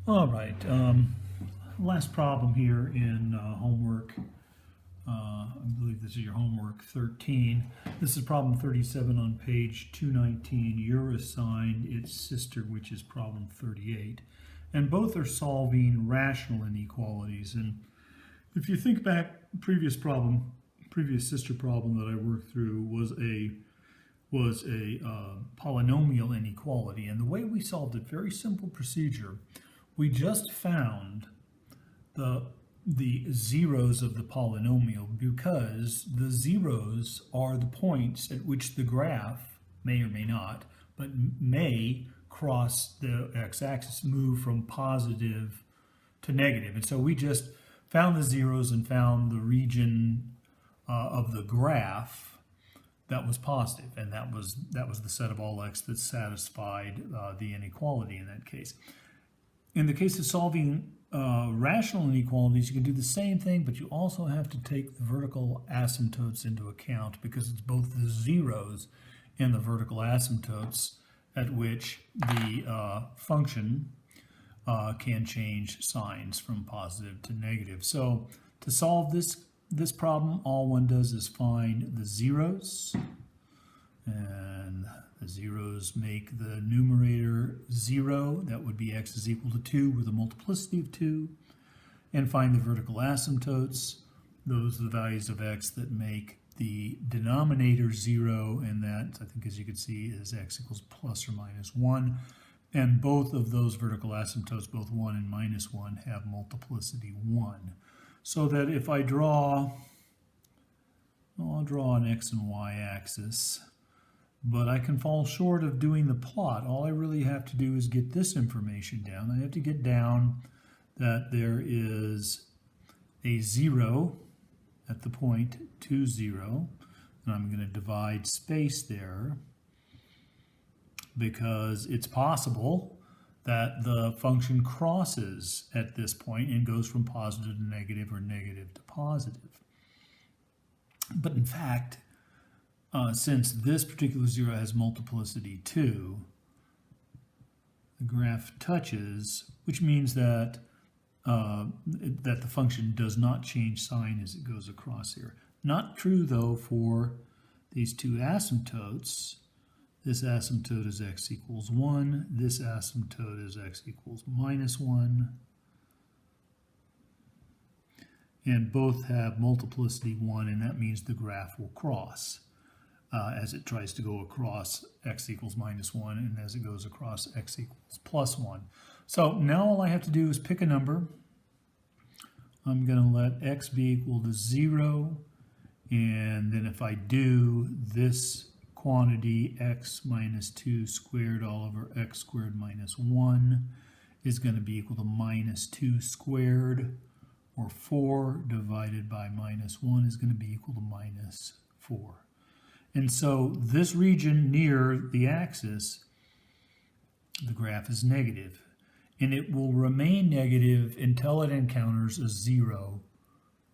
All right. Last problem here in homework. I believe this is your homework 13. This is problem 37 on page 219. You're assigned its sister, which is problem 38. And both are solving rational inequalities. And if you think back, previous sister problem that I worked through was a polynomial inequality. And the way we solved it, very simple procedure. We just found the zeros of the polynomial because the zeros are the points at which the graph may or may not, but may cross the x-axis, move from positive to negative. And so we just found the zeros and found the region of the graph that was positive, and that was the set of all x that satisfied the inequality in that case. In the case of solving rational inequalities, you can do the same thing, but you also have to take the vertical asymptotes into account because it's both the zeros and the vertical asymptotes at which the function can change signs from positive to negative. So to solve this problem, all one does is find the zeros, and the zeros make the numerator 0. That would be x is equal to 2 with a multiplicity of 2. And find the vertical asymptotes. Those are the values of x that make the denominator 0, and that, I think as you can see, is x equals plus or minus 1. And both of those vertical asymptotes, both 1 and minus 1, have multiplicity 1. So that if I draw, well, I'll draw an x and y axis, but I can fall short of doing the plot. All I really have to do is get this information down. I have to get down that there is a 0 at the point 2, 0, and I'm going to divide space there because it's possible that the function crosses at this point and goes from positive to negative or negative to positive. But in fact, since this particular 0 has multiplicity 2, the graph touches, which means that that the function does not change sign as it goes across here. Not true, though, for these two asymptotes. This asymptote is x equals 1. This asymptote is x equals minus 1. And both have multiplicity 1, and that means the graph will cross as it tries to go across x equals minus 1 and as it goes across x equals plus 1. So now all I have to do is pick a number. I'm going to let x be equal to 0, and then if I do, this quantity x minus 2 squared all over x squared minus 1 is going to be equal to minus 2 squared, or 4 divided by minus 1 is going to be equal to minus 4. And so this region near the axis, the graph is negative. And it will remain negative until it encounters a 0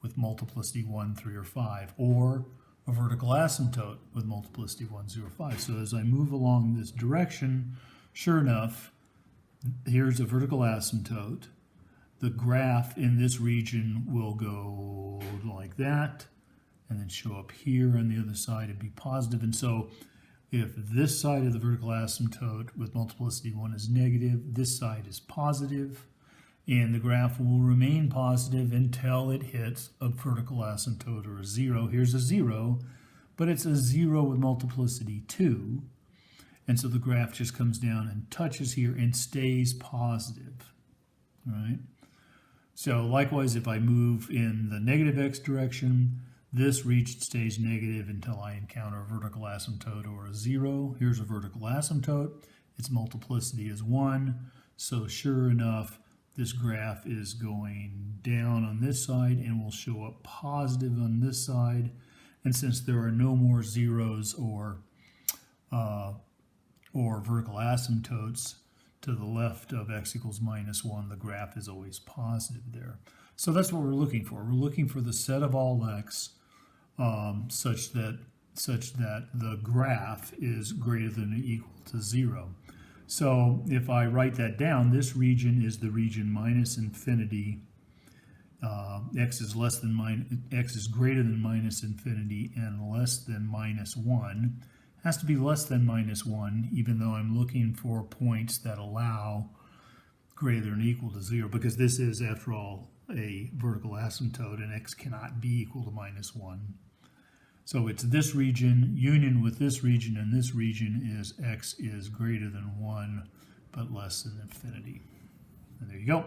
with multiplicity 1, 3, or 5, or a vertical asymptote with multiplicity 1, 0, 5. So as I move along this direction, sure enough, here's a vertical asymptote. The graph in this region will go like that, and then show up here on the other side and be positive. And so if this side of the vertical asymptote with multiplicity 1 is negative, this side is positive, and the graph will remain positive until it hits a vertical asymptote or a 0. Here's a 0, but it's a 0 with multiplicity 2, and so the graph just comes down and touches here and stays positive, all right? So likewise, if I move in the negative x direction, this region stays negative until I encounter a vertical asymptote or a 0. Here's a vertical asymptote. Its multiplicity is 1. So sure enough, this graph is going down on this side and will show up positive on this side. And since there are no more zeros or vertical asymptotes to the left of x equals minus 1, the graph is always positive there. So that's what we're looking for. We're looking for the set of all x such that the graph is greater than or equal to 0. So if I write that down, this region is the region minus infinity. X is greater than minus infinity and less than minus 1. It has to be less than minus 1, even though I'm looking for points that allow greater than or equal to 0, because this is, after all, a vertical asymptote, and x cannot be equal to minus 1. So it's this region, union with this region, and this region is x is greater than 1, but less than infinity. And there you go.